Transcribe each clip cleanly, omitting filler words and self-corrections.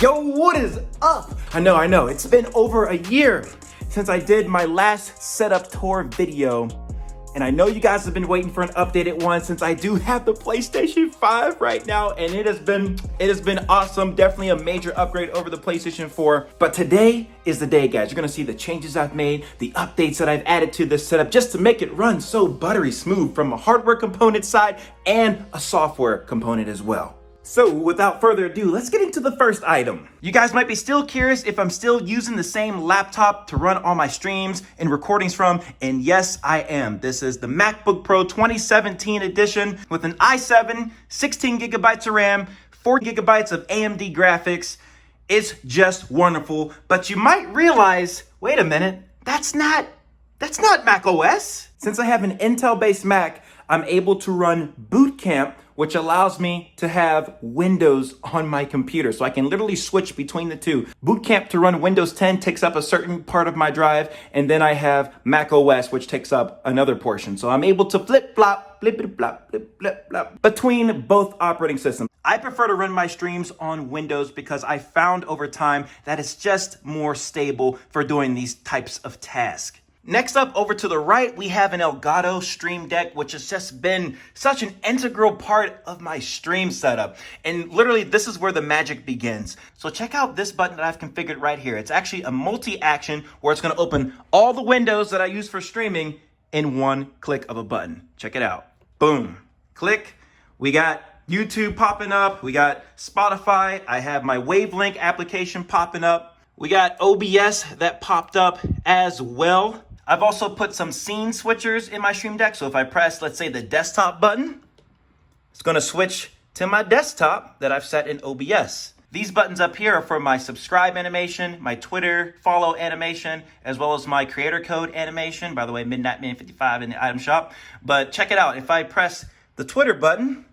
Yo, what is up? I know, it's been over a year since I did my last setup tour video. And I know you guys have been waiting for an updated one since I do have the PlayStation 5 right now, and it has been awesome. Definitely a major upgrade over the PlayStation 4. But today is the day, guys. You're gonna see the changes I've made, the updates that I've added to this setup just to make it run so buttery smooth from a hardware component side and a software component as well. So without further ado, let's get into the first item. You guys might be still curious if I'm still using the same laptop to run all my streams and recordings from, and yes, I am. This is the MacBook Pro 2017 edition with an i7, 16 gigabytes of RAM, 4 gigabytes of AMD graphics. It's just wonderful, but you might realize, wait a minute, that's not Mac OS. Since I have an Intel-based Mac, I'm able to run Boot Camp, which allows me to have Windows on my computer. So I can literally switch between the two. Boot Camp to run Windows 10 takes up a certain part of my drive, and then I have Mac OS, which takes up another portion. So I'm able to flip-flop, flip-flop, flip-flop between both operating systems. I prefer to run my streams on Windows because I found over time that it's just more stable for doing these types of tasks. Next up, over to the right, we have an Elgato Stream Deck, which has just been such an integral part of my stream setup. And literally, this is where the magic begins. So check out this button that I've configured right here. It's actually a multi-action where it's gonna open all the windows that I use for streaming in one click of a button. Check it out. Boom. Click. We got YouTube popping up. We got Spotify. I have my Wavelink application popping up. We got OBS that popped up as well. I've also put some scene switchers in my Stream Deck. So if I press, let's say, the desktop button, it's gonna switch to my desktop that I've set in OBS. These buttons up here are for my subscribe animation, my Twitter follow animation, as well as my creator code animation. By the way, MidnightMan 55 in the item shop. But check it out. If I press the Twitter button,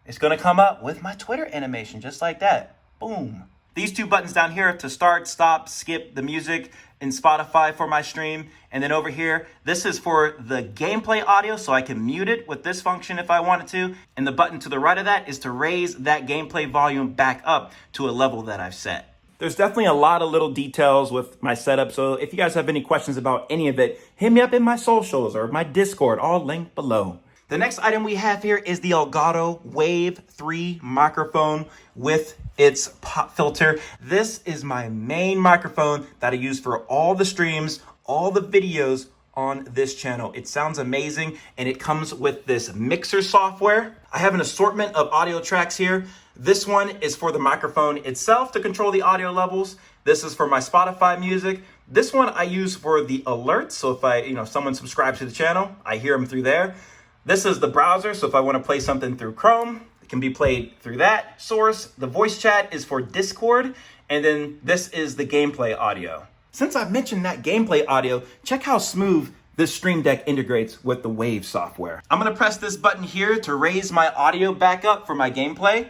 it's gonna come up with my Twitter animation, just like that. Boom. These two buttons down here to start, stop, skip the music in Spotify for my stream. And then over here, this is for the gameplay audio, so I can mute it with this function if I wanted to. And the button to the right of that is to raise that gameplay volume back up to a level that I've set. There's definitely a lot of little details with my setup, so if you guys have any questions about any of it, hit me up in my socials or my Discord, all linked below. The next item we have here is the Elgato Wave 3 microphone with its pop filter. This is my main microphone that I use for all the streams, all the videos on this channel. It sounds amazing, and it comes with this mixer software. I have an assortment of audio tracks here. This one is for the microphone itself to control the audio levels. This is for my Spotify music. This one I use for the alerts. So if someone subscribes to the channel, I hear them through there. This is the browser, so if I want to play something through Chrome, it can be played through that source. The voice chat is for Discord, and then this is the gameplay audio. Since I've mentioned that gameplay audio, check how smooth this Stream Deck integrates with the Wave software. I'm gonna press this button here to raise my audio back up for my gameplay,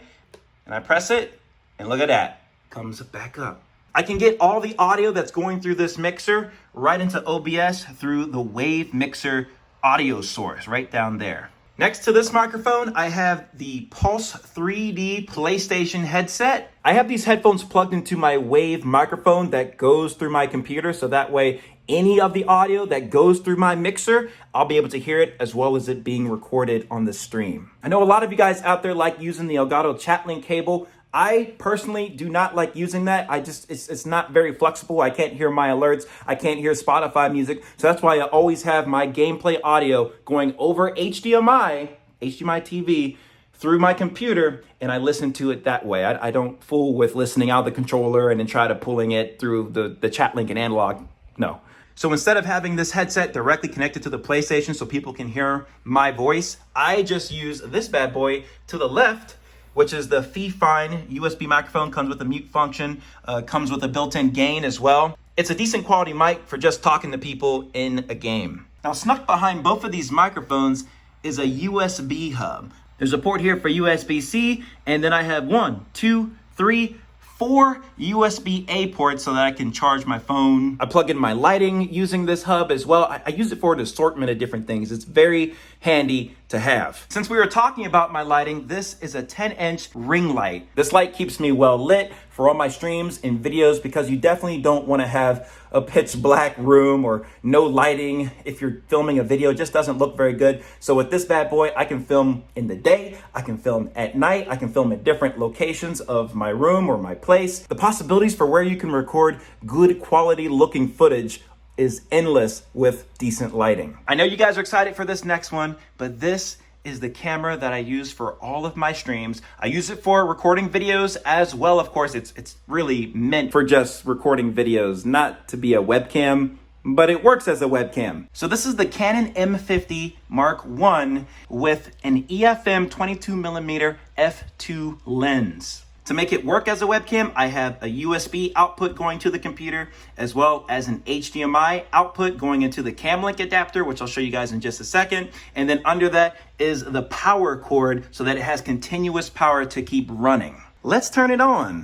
and I press it, and look at that, comes back up. I can get all the audio that's going through this mixer right into OBS through the Wave mixer audio source right down there. Next to this microphone, I have the Pulse 3D PlayStation headset. I have these headphones plugged into my Wave microphone that goes through my computer, so that way any of the audio that goes through my mixer, I'll be able to hear it as well as it being recorded on the stream. I know a lot of you guys out there like using the Elgato Chat Link cable. I personally do not like using that. It's not very flexible. I can't hear my alerts. I can't hear Spotify music. So that's why I always have my gameplay audio going over HDMI TV through my computer, and I listen to it that way. I don't fool with listening out the controller and then try to pulling it through the Chat Link and analog. No. So instead of having this headset directly connected to the PlayStation so people can hear my voice, I just use this bad boy to the left, which is the Fifine USB microphone. Comes with a mute function, comes with a built-in gain as well. It's a decent quality mic for just talking to people in a game. Now, snuck behind both of these microphones is a USB hub. There's a port here for USB-C, and then I have 1, 2, 3, 4 USB-A ports so that I can charge my phone. I plug in my lighting using this hub as well. I use it for an assortment of different things. It's very handy to have. Since we were talking about my lighting, this is a 10-inch ring light. This light keeps me well lit for all my streams and videos because you definitely don't want to have a pitch black room or no lighting. If you're filming a video, it just doesn't look very good. So with this bad boy, I can film in the day, I can film at night, I can film at different locations of my room or my place. The possibilities for where you can record good quality looking footage is endless with decent lighting. I know you guys are excited for this next one, but this is the camera that I use for all of my streams. I use it for recording videos as well. Of course, it's really meant for just recording videos, not to be a webcam, but it works as a webcam. So this is the Canon M50 Mark I with an EFM 22mm f2 lens. To make it work as a webcam, I have a USB output going to the computer, as well as an HDMI output going into the Cam Link adapter, which I'll show you guys in just a second. And then under that is the power cord so that it has continuous power to keep running. Let's turn it on.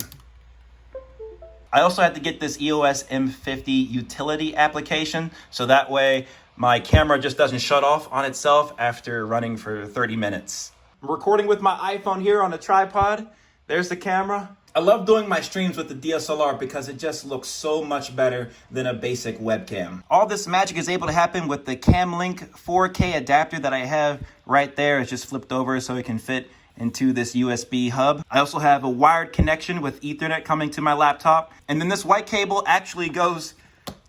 I also had to get this EOS M50 utility application, so that way my camera just doesn't shut off on itself after running for 30 minutes. I'm recording with my iPhone here on a tripod. There's the camera. I love doing my streams with the DSLR because it just looks so much better than a basic webcam. All this magic is able to happen with the Cam Link 4K adapter that I have right there. It's just flipped over so it can fit into this USB hub. I also have a wired connection with Ethernet coming to my laptop. And then this white cable actually goes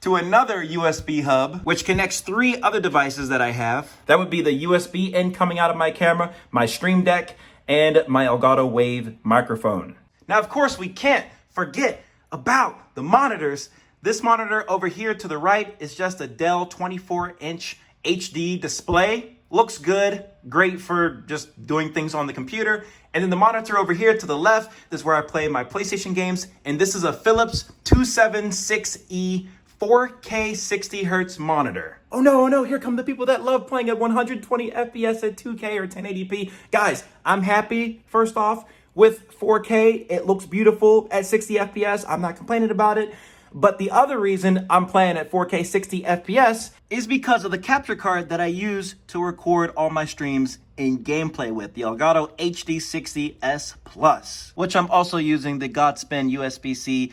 to another USB hub, which connects 3 other devices that I have. That would be the USB end coming out of my camera, my Stream Deck, and my Elgato Wave microphone. Now, of course, we can't forget about the monitors. This monitor over here to the right is just a Dell 24-inch HD display. Looks good, great for just doing things on the computer. And then the monitor over here to the left is where I play my PlayStation games. And this is a Phillips 276E 4K 60 Hertz monitor. Oh no, here come the people that love playing at 120 FPS at 2K or 1080p. Guys, I'm happy, first off, with 4K. It looks beautiful at 60 FPS. I'm not complaining about it. But the other reason I'm playing at 4K 60 FPS is because of the capture card that I use to record all my streams in gameplay with, the Elgato HD60S Plus, which I'm also using the GodSpin USB-C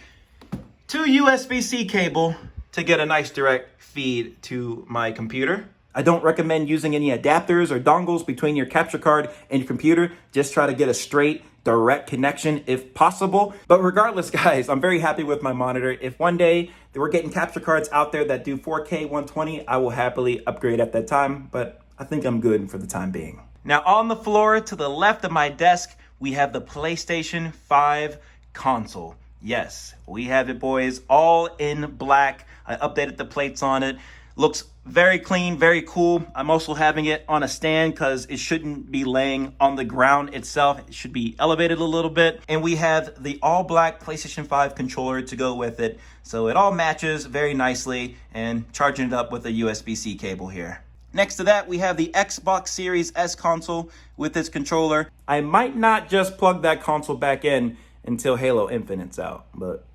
to USB-C cable to get a nice direct feed to my computer. I don't recommend using any adapters or dongles between your capture card and your computer. Just try to get a straight, direct connection if possible. But regardless, guys, I'm very happy with my monitor. If one day we're getting capture cards out there that do 4K 120, I will happily upgrade at that time, but I think I'm good for the time being. Now on the floor to the left of my desk, we have the PlayStation 5 console. Yes, we have it, boys, all in black. I updated the plates on it. Looks very clean, very cool. I'm also having it on a stand because it shouldn't be laying on the ground itself. It should be elevated a little bit. And we have the all black PlayStation 5 controller to go with it. So it all matches very nicely, and charging it up with a USB-C cable here. Next to that, we have the Xbox Series S console with its controller. I might not just plug that console back in until Halo Infinite's out, but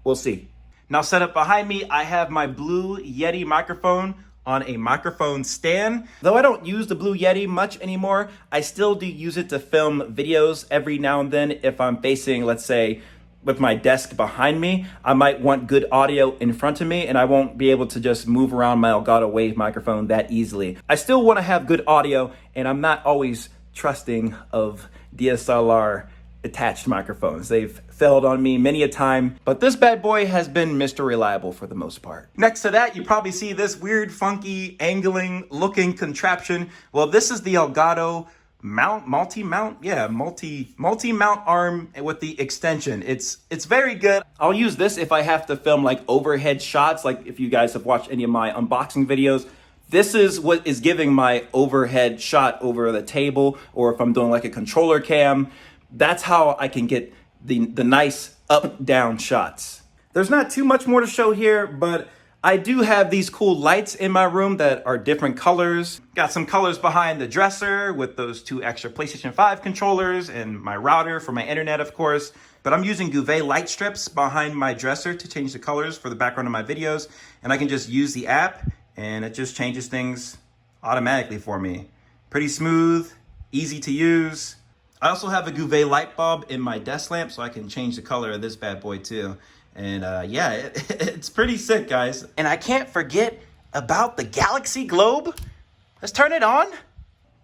we'll see. Now set up behind me, I have my Blue Yeti microphone on a microphone stand. Though I don't use the Blue Yeti much anymore, I still do use it to film videos every now and then. If I'm facing, let's say, with my desk behind me, I might want good audio in front of me, and I won't be able to just move around my Elgato Wave microphone that easily. I still want to have good audio, and I'm not always trusting of DSLR attached microphones. They've failed on me many a time, but this bad boy has been Mr. Reliable for the most part. Next to that, you probably see this weird, funky, angling looking contraption. Well, this is the Elgato multi-mount arm with the extension. It's very good. I'll use this if I have to film like overhead shots, like if you guys have watched any of my unboxing videos. This is what is giving my overhead shot over the table, or if I'm doing like a controller cam. That's how I can get the nice up-down shots. There's not too much more to show here, but I do have these cool lights in my room that are different colors. Got some colors behind the dresser with those 2 extra PlayStation 5 controllers and my router for my internet, of course. But I'm using Govee light strips behind my dresser to change the colors for the background of my videos. And I can just use the app and it just changes things automatically for me. Pretty smooth, easy to use. I also have a Govee light bulb in my desk lamp, so I can change the color of this bad boy too. And yeah, it's pretty sick, guys. And I can't forget about the Galaxy Globe. Let's turn it on.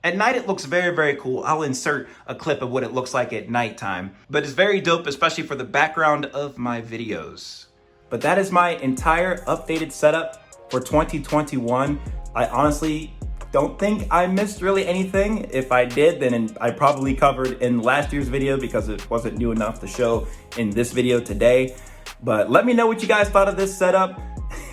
At night, it looks very, very cool. I'll insert a clip of what it looks like at nighttime. But it's very dope, especially for the background of my videos. But that is my entire updated setup for 2021. I honestly don't think I missed really anything. If I did, then I probably covered in last year's video because it wasn't new enough to show in this video today. But let me know what you guys thought of this setup.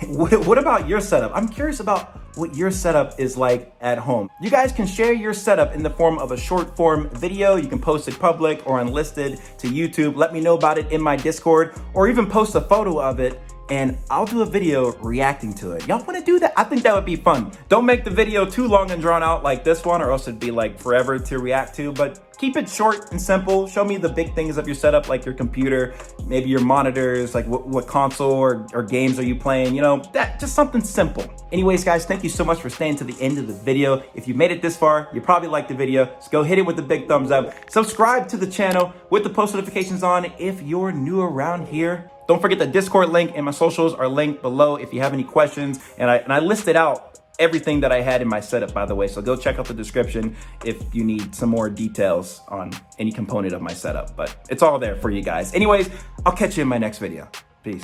What about your setup? I'm curious about what your setup is like at home. You guys can share your setup in the form of a short form video. You can post it public or unlisted to YouTube. Let me know about it in my Discord, or even post a photo of it and I'll do a video reacting to it. Y'all wanna do that? I think that would be fun. Don't make the video too long and drawn out like this one, or else it'd be like forever to react to, but keep it short and simple. Show me the big things of your setup, like your computer, maybe your monitors, like what console or games are you playing, you know, that, just something simple. Anyways, guys, thank you so much for staying to the end of the video. If you made it this far, you probably liked the video. So go hit it with the big thumbs up. Subscribe to the channel with the post notifications on if you're new around here. Don't forget the Discord link and my socials are linked below if you have any questions. And I listed out everything that I had in my setup, by the way. So go check out the description if you need some more details on any component of my setup. But it's all there for you guys. Anyways, I'll catch you in my next video. Peace.